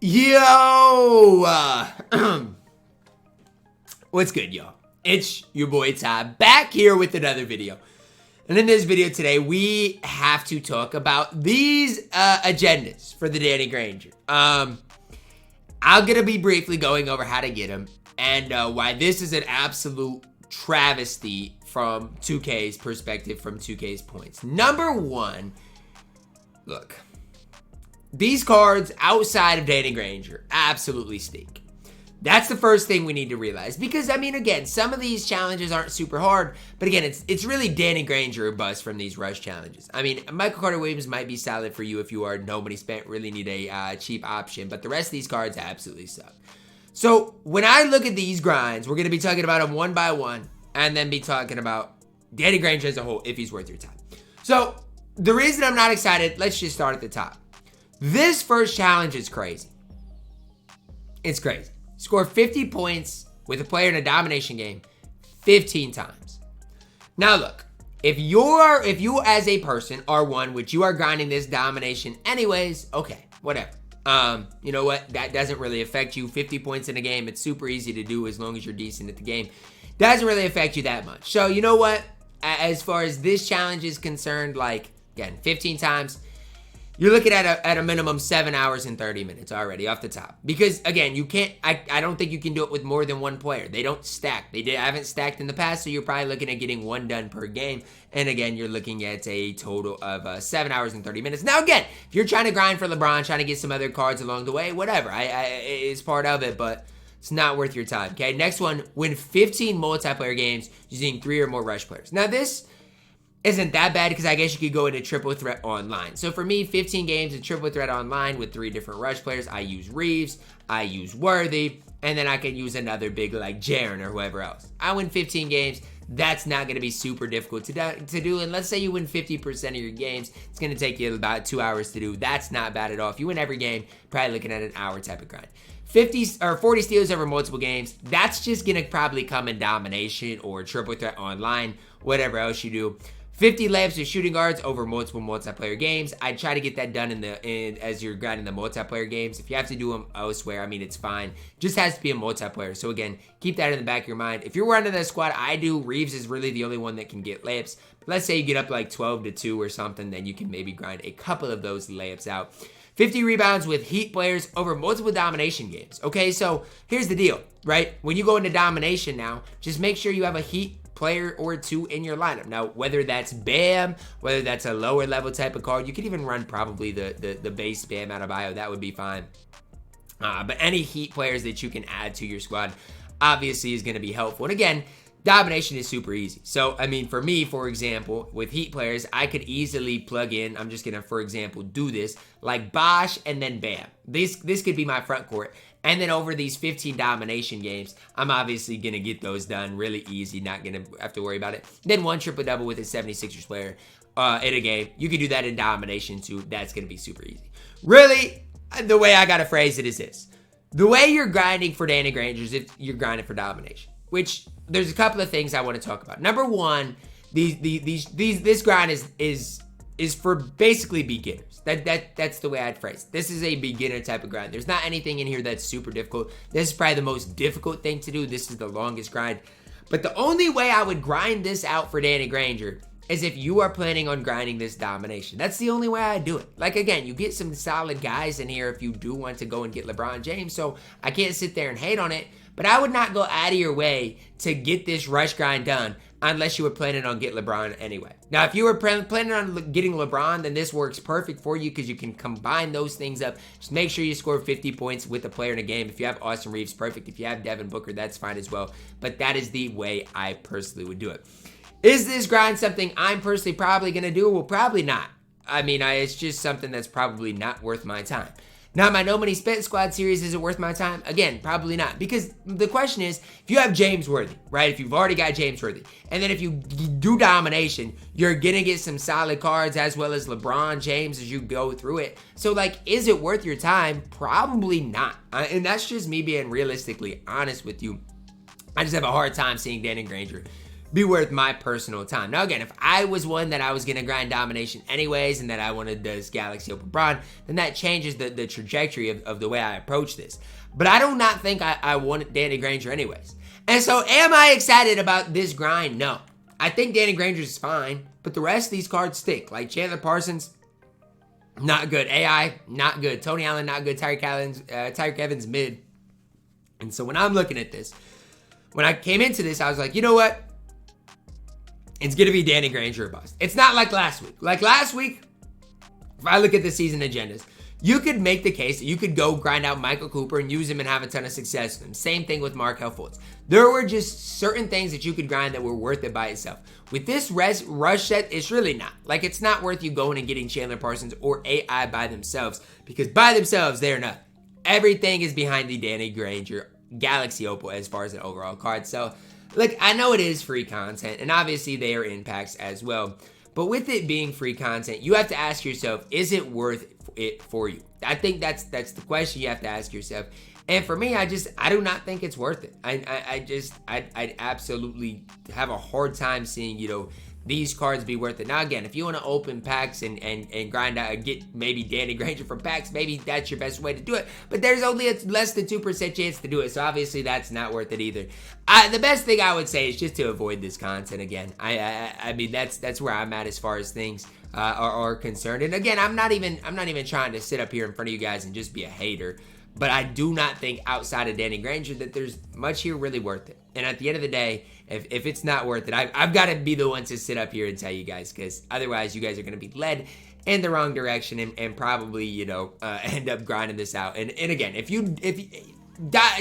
Yo! What's good, y'all? It's your boy Ty, back here with another video. And in this video today, we have to talk about these agendas for the Danny Granger. I'm gonna be briefly going over how to get them and why this is an absolute travesty from 2K's perspective, from 2K's points. Number one, look. These cards outside of Danny Granger absolutely stink. That's the first thing we need to realize. Because, I mean, again, some of these challenges aren't super hard. But again, it's really Danny Granger or bust from these rush challenges. I mean, Michael Carter-Williams might be solid for you if you are nobody spent, really need a cheap option. But the rest of these cards absolutely suck. So, when I look at these grinds, we're going to be talking about them one by one. And then be talking about Danny Granger as a whole, if he's worth your time. So, the reason I'm not excited, let's just start at the top. This first challenge is crazy. It's crazy. Score 50 points with a player in a domination game 15 times. Now look, if you as a person are one which you are grinding this domination anyways, okay, whatever. You know what? That doesn't really affect you. 50 points in a game, it's super easy to do as long as you're decent at the game. Doesn't really affect you that much. So you know what? As far as this challenge is concerned, like, again, 15 times, you're looking at a minimum 7 hours and 30 minutes already off the top. Because, again, you can't, I don't think you can do it with more than one player. They don't stack. They haven't stacked in the past, so you're probably looking at getting one done per game. And, again, you're looking at a total of 7 hours and 30 minutes. Now, again, if you're trying to grind for LeBron, trying to get some other cards along the way, whatever. It's part of it, but it's not worth your time, okay? Next one, win 15 multiplayer games using 3 or more rush players. Now, this isn't that bad because I guess you could go into triple threat online. So for me, 15 games in triple threat online with 3 different rush players. I use Reeves, I use Worthy, and then I can use another big like Jaren or whoever else. I win 15 games. That's not going to be super difficult to do. And let's say you win 50% of your games. It's going to take you about 2 hours to do. That's not bad at all. If you win every game, probably looking at an hour type of grind. 40 steals over multiple games. That's just going to probably come in domination or triple threat online, whatever else you do. 50 layups with shooting guards over multiple multiplayer games. I try to get that done as you're grinding the multiplayer games. If you have to do them elsewhere, I mean, it's fine. Just has to be a multiplayer. So again, keep that in the back of your mind. If you're running that squad, I do. Reeves is really the only one that can get layups. But let's say you get up like 12-2 or something, then you can maybe grind a couple of those layups out. 50 rebounds with Heat players over multiple domination games. Okay, so here's the deal, right? When you go into domination now, just make sure you have a Heat player or 2 in your lineup. Now, whether that's Bam, whether that's a lower level type of card, you could even run probably the base Bam out of bio. That would be fine. But any Heat players that you can add to your squad obviously is going to be helpful. And again, domination is super easy. So, I mean, for me, for example, with Heat players, I could easily plug in, I'm just going to, for example, do this, like Bosh and then Bam. This could be my front court. And then over these 15 domination games, I'm obviously going to get those done really easy, not going to have to worry about it. Then one triple-double with a 76ers player in a game. You can do that in domination too. That's going to be super easy. Really, the way I got to phrase it is this. The way you're grinding for Danny Granger is if you're grinding for domination, which there's a couple of things I want to talk about. Number one, this grind is for basically beginners. That's the way I'd phrase it. This is a beginner type of grind. There's not anything in here that's super difficult. This is probably the most difficult thing to do. This is the longest grind. But the only way I would grind this out for Danny Granger is if you are planning on grinding this domination. That's the only way I do it. Like, again, you get some solid guys in here if you do want to go and get LeBron James. So I can't sit there and hate on it. But I would not go out of your way to get this rush grind done unless you were planning on getting LeBron anyway. Now, if you were planning on getting LeBron, then this works perfect for you because you can combine those things up. Just make sure you score 50 points with a player in a game. If you have Austin Reeves, perfect. If you have Devin Booker, that's fine as well. But that is the way I personally would do it. Is this grind something I'm personally probably going to do? Well, probably not. I mean, it's just something that's probably not worth my time. Now, my No Money Spent Squad series, is it worth my time? Again, probably not. Because the question is, if you have James Worthy, right? If you've already got James Worthy, and then if you do domination, you're going to get some solid cards as well as LeBron James as you go through it. So, like, is it worth your time? Probably not. And that's just me being realistically honest with you. I just have a hard time seeing Danny Granger be worth my personal time. Now again, if I was one that I was going to grind domination anyways and that I wanted this Galaxy Opal Braun, then that changes the trajectory of the way I approach this. But I do not think I wanted Danny Granger anyways. And so am I excited about this grind? No. I think Danny Granger is fine, but the rest of these cards stink. Like Chandler Parsons, not good. AI, not good. Tony Allen, not good. Tyreke Evans, mid. And so when I'm looking at this, when I came into this, I was like, you know what? It's going to be Danny Granger or bust. It's not like last week. Like last week, if I look at the season agendas, you could make the case that you could go grind out Michael Cooper and use him and have a ton of success with him. Same thing with Markelle Fultz. There were just certain things that you could grind that were worth it by itself. With this rush set, it's really not. Like, it's not worth you going and getting Chandler Parsons or AI by themselves, because by themselves, they're not. Everything is behind the Danny Granger Galaxy Opal as far as an overall card. So, look, I know it is free content, and obviously they are impacts as well. But with it being free content, you have to ask yourself, is it worth it for you? I think that's the question you have to ask yourself. And for me, I do not think it's worth it. I absolutely have a hard time seeing, you know, these cards be worth it. Now again, if you want to open packs and grind out, get maybe Danny Granger from packs, maybe that's your best way to do it. But there's only a less than 2% chance to do it, so obviously that's not worth it either. The best thing I would say is just to avoid this content again. I mean that's where I'm at as far as things are concerned. And again, I'm not even trying to sit up here in front of you guys and just be a hater. But I do not think outside of Danny Granger that there's much here really worth it. And at the end of the day, if it's not worth it, I've got to be the one to sit up here and tell you guys, because otherwise you guys are going to be led in the wrong direction and probably, you know, end up grinding this out. And again, if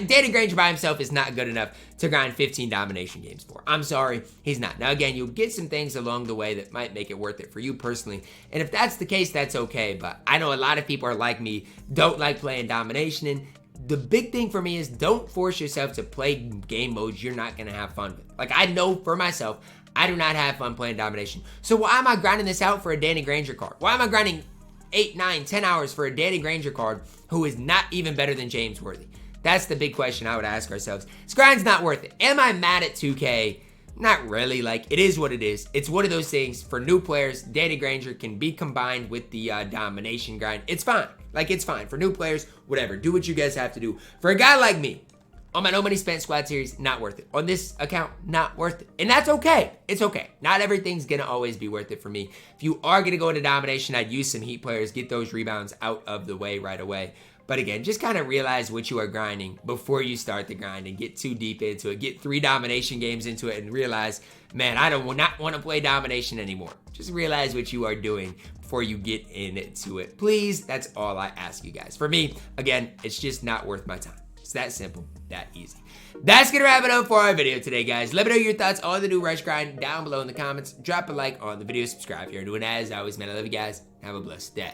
Danny Granger by himself is not good enough to grind 15 domination games for. I'm sorry, he's not. Now again, you'll get some things along the way that might make it worth it for you personally. And if that's the case, that's okay. But I know a lot of people are like me, don't like playing domination. And the big thing for me is don't force yourself to play game modes you're not going to have fun with. Like, I know for myself, I do not have fun playing domination. So why am I grinding this out for a Danny Granger card? Why am I grinding 8, 9, 10 hours for a Danny Granger card who is not even better than James Worthy? That's the big question I would ask ourselves. This grind's not worth it. Am I mad at 2K? Not really. Like, it is what it is. It's one of those things. For new players, Danny Granger can be combined with the domination grind. It's fine. Like, it's fine. For new players, whatever. Do what you guys have to do. For a guy like me, on my No Money Spent Squad series, not worth it. On this account, not worth it. And that's okay. It's okay. Not everything's going to always be worth it for me. If you are going to go into domination, I'd use some Heat players, get those rebounds out of the way right away. But again, just kind of realize what you are grinding before you start the grind and get too deep into it. Get 3 domination games into it and realize, man, I do not want to play domination anymore. Just realize what you are doing before you get into it. Please, that's all I ask you guys. For me, again, it's just not worth my time. It's that simple, that easy. That's going to wrap it up for our video today, guys. Let me know your thoughts on the new rush grind down below in the comments. Drop a like on the video, subscribe if you're new. And as always, man, I love you guys. Have a blessed day.